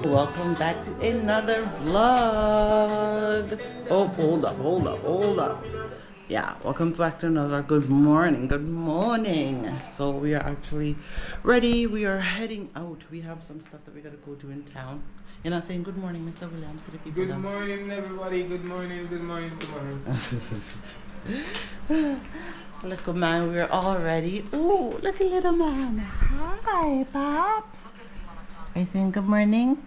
Welcome back to another vlog. Oh, hold up. Yeah, welcome back to another good morning. So we are actually ready. We are heading out. We have some stuff that we gotta go do in town. You're not saying good morning, Mr. Williams, to the people. Good morning, everybody. Good morning. Little man, we're all ready. Ooh, look at little man. Hi, Pops. Are you saying good morning?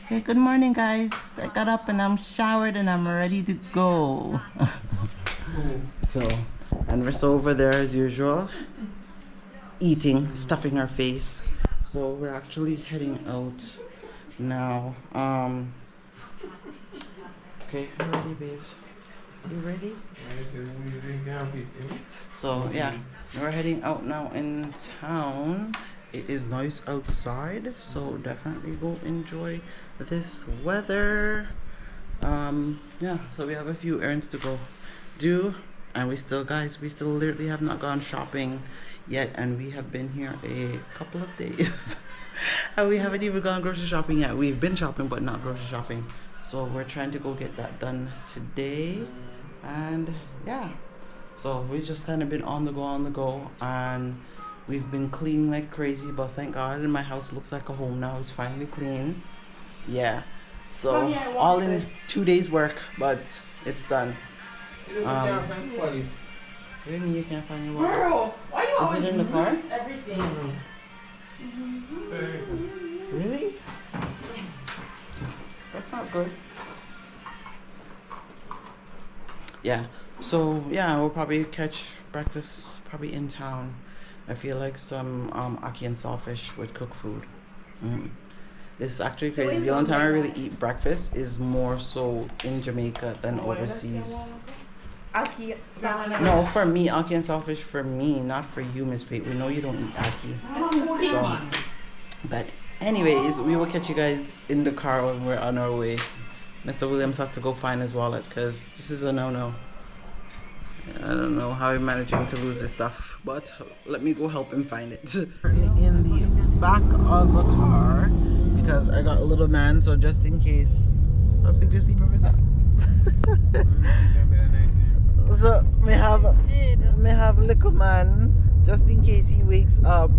Say good morning, guys. I got up and I'm showered and I'm ready to go. And we're so over there as usual, eating, stuffing our face. So we're actually heading out now. Okay, you ready, babes? You ready? So yeah, we're heading out now in town. It is nice outside, so definitely go enjoy this weather. Yeah, so we have a few errands to go do, and we still literally have not gone shopping yet, and we have been here a couple of days and we haven't even gone grocery shopping yet. We've been shopping but not grocery shopping, so we're trying to go get that done today. And yeah, so we've just kind of been on the go, and we've been cleaning like crazy, but thank God, and my house looks like a home now. It's finally clean. Yeah, so all in 2 days work, but it's done. What do you mean you can't find your wallet? Girl, why you always Is it in the car? everything? Really? That's not good. Yeah, so yeah, we'll probably catch breakfast probably in town. I feel like some ackee and saltfish with cooked food. This is actually crazy. The only time I really eat breakfast is more so in Jamaica than overseas. Ackee. No, for me, ackee and saltfish for me, not for you, Miss Fate. We know you don't eat ackee. So, but anyways, we will catch you guys in the car when we're on our way. Mr. Williams has to go find his wallet because this is a no-no. I don't know how he's managing to lose his stuff, but let me go help him find it. Currently in the back of the car because I got a little man, so just in case. I'll sleep over that. So me have little man just in case he wakes up.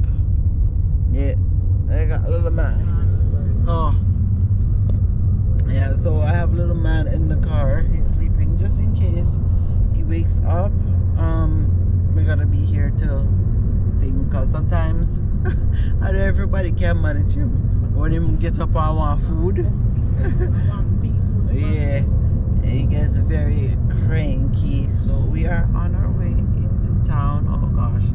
Yeah, I got a little man. Oh. Yeah, so I have little man in the car. He's sleeping just in case he wakes up. We gotta be here till thing, because sometimes I know everybody can manage him. When him get up and want food. Yeah, he gets very cranky. So we are on our way into town. Oh gosh,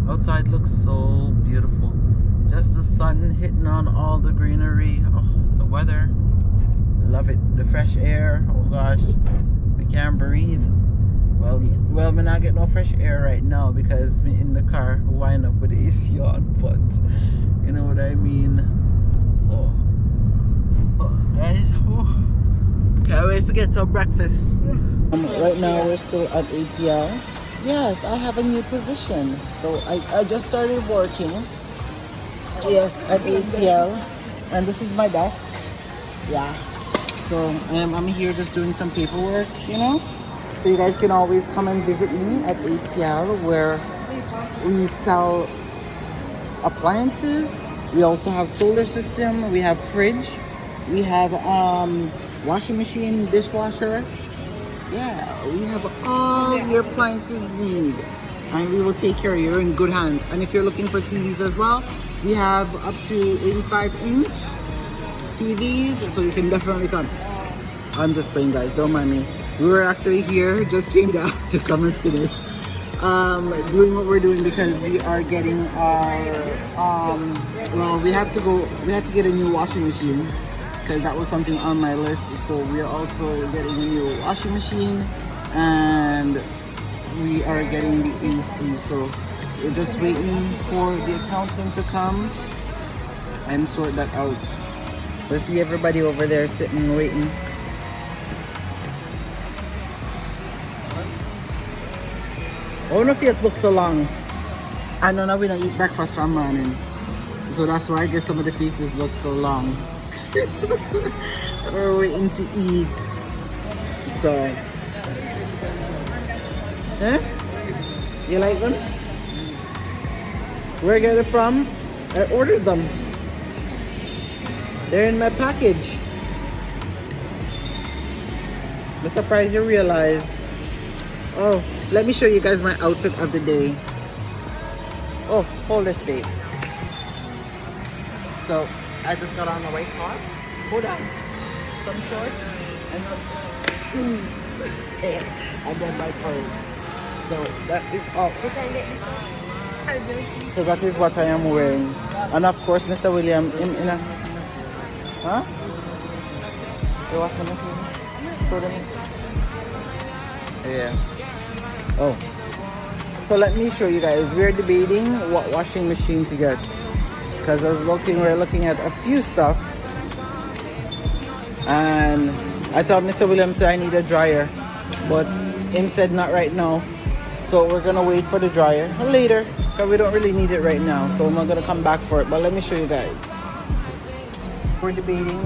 outside looks so beautiful. Just the sun hitting on all the greenery. Oh, the weather. Love it. The fresh air. Oh gosh, we can't breathe. Well, we not get no fresh air right now because me in the car wind up with the AC on, but you know what I mean. So, guys, can't wait to get some breakfast. Right now we're still at ATL. Yes, I have a new position. So I just started working. Yes, at ATL, and this is my desk. Yeah. So I'm here just doing some paperwork, you know. So you guys can always come and visit me at ATL, where we sell appliances. We also have solar system. We have fridge. We have washing machine, dishwasher. Yeah, we have all your appliances you need, and we will take care of you. You're in good hands. And if you're looking for TVs as well, we have up to 85-inch TVs, so you can definitely come. I'm just playing, guys, don't mind me. We were actually here, just came down to come and finish doing what we're doing because we are getting our well, we had to get a new washing machine because that was something on my list. So we are also getting a new washing machine, and we are getting the AC. So we're just waiting for the accountant to come and sort that out. So I see everybody over there sitting waiting. Oh, no face look so long. I know now we don't eat breakfast from morning. So that's why I guess some of the faces look so long. We're waiting to eat. So, huh? You like them? Where I get it from? I ordered them. They're in my package. I'm surprised you realize. Oh, let me show you guys my outfit of the day. Oh, hold this date. So, I just got on a white top. Hold on. Some shorts and some shoes. And then my clothes. So, that is all. So, that is what I am wearing. And of course, Mr. William, in a... Huh? You want to Yeah. Oh. So let me show you guys. We're debating what washing machine to get. Because we're looking at a few stuff. And I thought Mr. Williams said I need a dryer. But him said not right now. So we're going to wait for the dryer later. Because we don't really need it right now. So I'm not going to come back for it. But let me show you guys. We're debating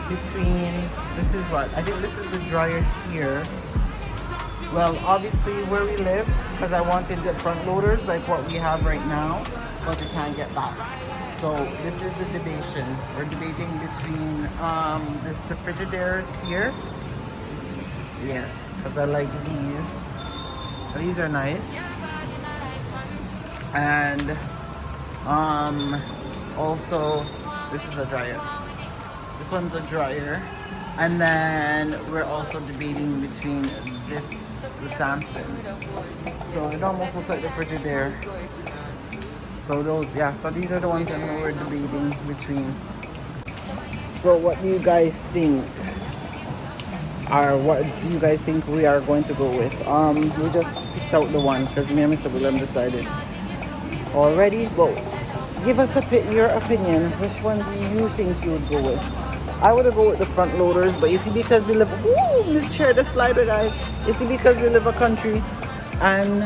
between, this is what? I think this is the dryer here. Well, obviously where we live, because I wanted the front loaders like what we have right now, but we can't get back. So this is the debation. We're debating between the Frigidaires here. Yes, because I like these. These are nice. And also this is a dryer. This one's a dryer. And then we're also debating between this, the Samsung. So it almost looks like the Frigidaire. So those, yeah, so these are the ones that we're debating between. So what do you guys think? Or what do you guys think we are going to go with? We just picked out the one because me and Mr. William decided already. But give us your opinion. Which one do you think you would go with? I would go with the front loaders, but you see, because we live, let's share the slider, guys. You see, because we live a country, and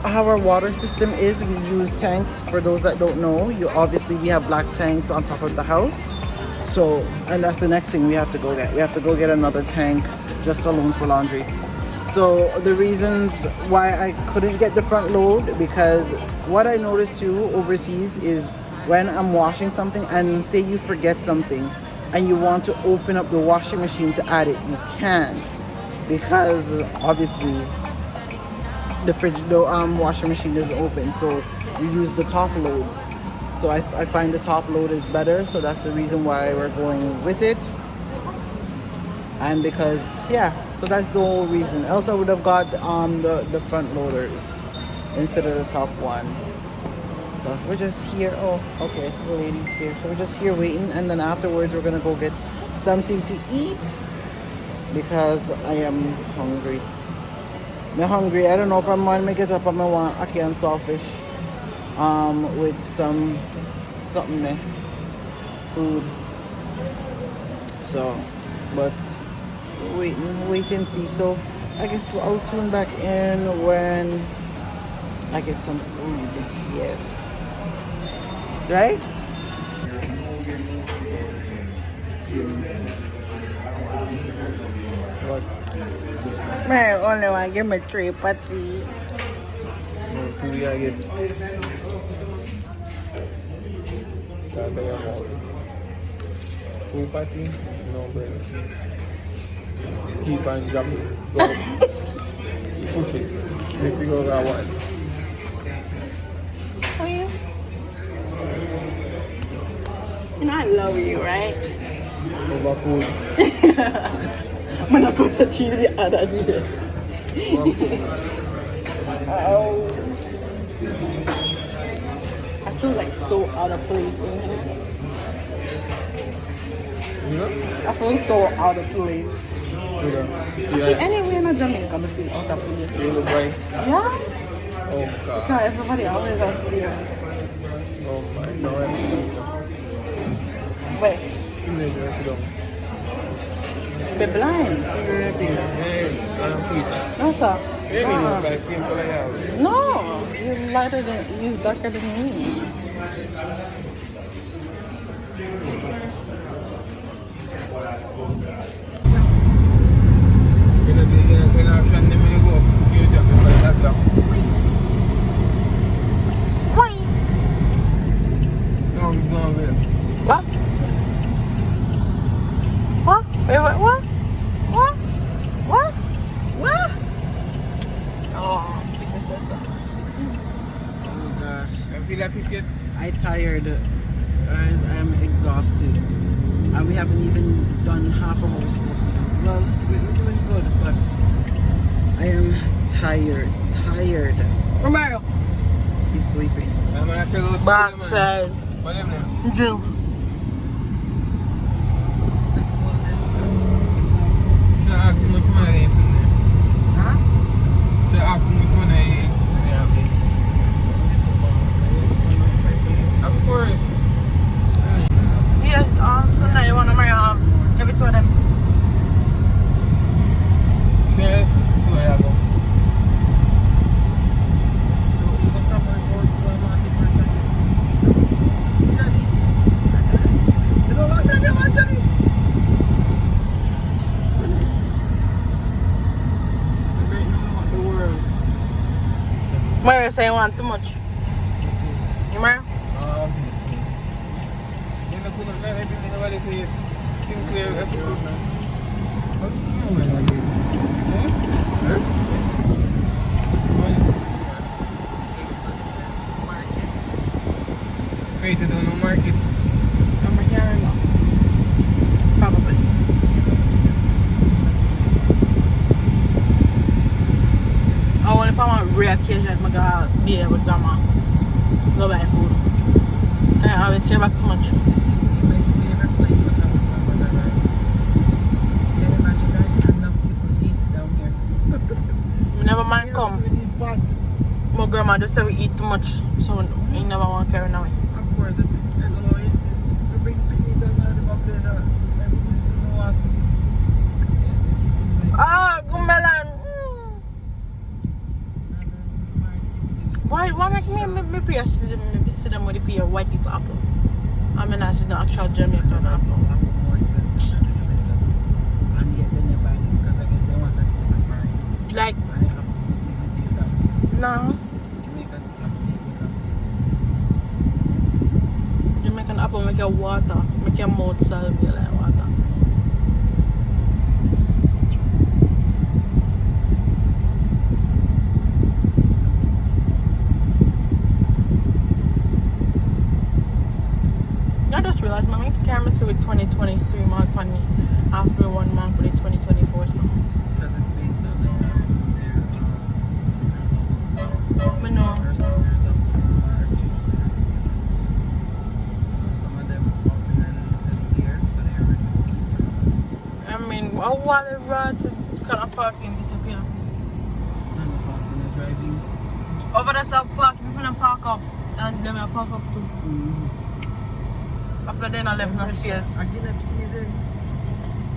how our water system is, we use tanks. For those that don't know, we have black tanks on top of the house. So, and that's the next thing we have to go get. We have to go get another tank just alone for laundry. So the reasons why I couldn't get the front load, because what I noticed too overseas is, when I'm washing something and say you forget something and you want to open up the washing machine to add it, you can't, because obviously the washing machine is open, so you use the top load. So I find the top load is better, so that's the reason why we're going with it. And because, yeah, so that's the whole reason. Else I would have got the front loaders instead of the top one. So we're just here. Oh, okay, the lady's here. So we're just here waiting, and then afterwards we're gonna go get something to eat because I am hungry. I'm hungry. I don't know if I'm gonna get up. I'm gonna want ackee and sawfish, with something there, food. So, but wait and see. So I guess I'll tune back in when I get some food. Yes. Right? I only want to give me 3 patty. Who do I get? That's a lot. 2 patty, no bread. Keep on jumping. Go. Push it. Let's figure out what. Oh, yeah. And I love you, right? Overfood. I'm gonna put the cheesy out of here. Oh. I feel like so out of place in here. Yeah? I feel so out of place. Yeah. Anywhere in Jamaica, I feel out of place. You look right. Yeah? Oh, God. Because everybody always has to be. Oh, my. It's alright. Wait. Be blind. Hey, I'm peach. No, sir. Hey, like same color I have. No, he's darker than me. What? What? What? What? Oh, Oh gosh. I feel like it's yet. I tired. Guys, I'm exhausted. And we haven't even done half of what we're supposed to do. Well, we're doing good, but I am tired. Tired. Romero. He's sleeping. I'm gonna say those. Backside. What am I? Drill. Should I ask him what money is in there? Huh? Should I ask him what money is in there? Of course. Yes, so now you want to marry every two of them. Yes. So I have them. So you just stop and go to a market for a second. Johnny. You know what? You want Johnny? So right now I want the world. Mario say you want too much. You Mario? Everything nobody say it. Sinclair, that's good, man. What's the name of it? Huh? Wait, you don't know market? I'm here now. Probably. Only if I want rare occasion, I'm gonna be able to go buy food. I always care back too much. My favorite place to come to Errands. Can you imagine that? Enough people eat down here. Never mind come. We need pot. My grandma just said we eat too much, so we never want to carry away. Of course, I don't know. If you bring penny down to the box, there's everybody to know us. This is the Ah, Gumbelan! Why make me pay see them with the pay white people apple? I mean, I see the actual Jamaican apple. more expensive than the Jamaican. And yet then you buy them because I guess they want a piece of pie. Like, And the apple is even taste that. no. Jamaican apple tastes good. Jamaican apple make your water, make your mouth salty like water. I just realized my camera say with 2023 mark on me after 1 month with the 2024 so. Because it's based on the time their stickers of I know. or stickers of March. So some of them open early to the year, so they're already I mean, what a rod to kind of parking disappear. and the parking and driving. Over the sub parking, people don't park up and them will park up too. After then I left no space. Again, up season.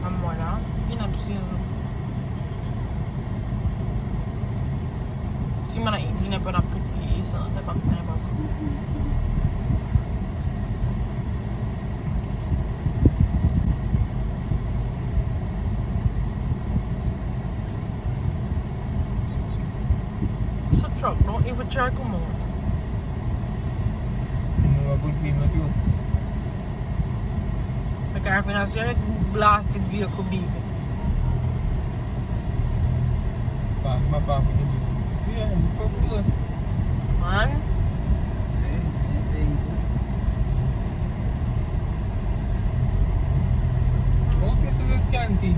I'm more now. You know, see man, I eat dinner, but I put it so the back time back. So truck, don't even try come out. You know a good people too. Like I have a blasted vehicle big. Park my park with the yeah, come close. Man, Anything. Okay, so it's scanty.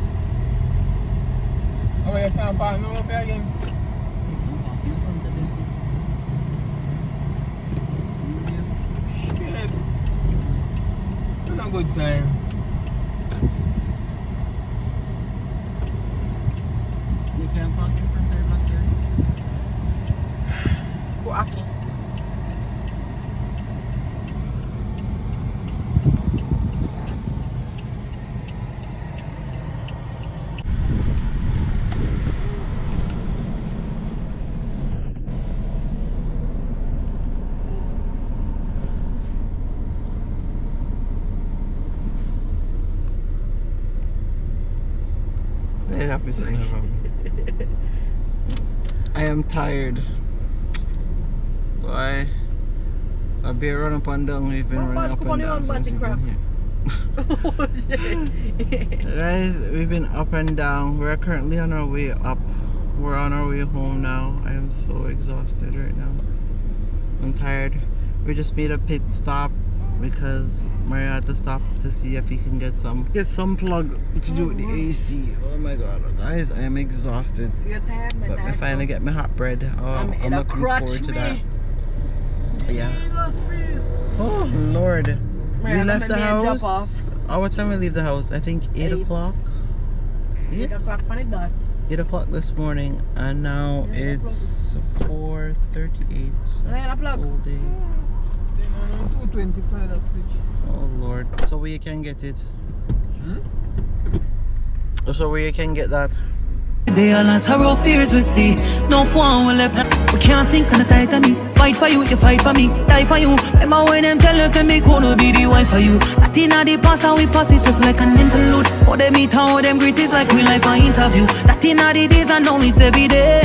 Oh, you can't park no up here again. Shit. That's not a good sign. You can't park in front of your back there. go Aki. They have to say. I am tired. Why? I've been running up and down. We've been running up and down since we've been here. Oh, shit. Guys, we've been up and down. We're currently on our way up. We're on our way home now. I am so exhausted right now. I'm tired. We just made a pit stop because Mario had to stop to see if he can get some plug to do with the AC. Oh my god, guys, I am exhausted. You're tired, man. But I finally get my hot bread. Oh, I'm in a looking crutch, forward to that. me. Yeah. Oh Lord. Mario, We left the drop off. house. Oh, what time we leave the house? I think 8 o'clock. 8 o'clock on the dot. 8 o'clock this morning, and now it's 4:38. 9 o'clock. All day. 220 for that switch. Oh Lord. So where you can get it? So where you can get that? They are not our fears we see. No one will left. We can't sink on the Titanic. Fight for you, you fight for me. Die for you. Remember when them tell us that me could be the wife for you. That in the past and we pass it just like an interlude. How they meet, how them greet is like real life an interview. That in the days and now it's every day.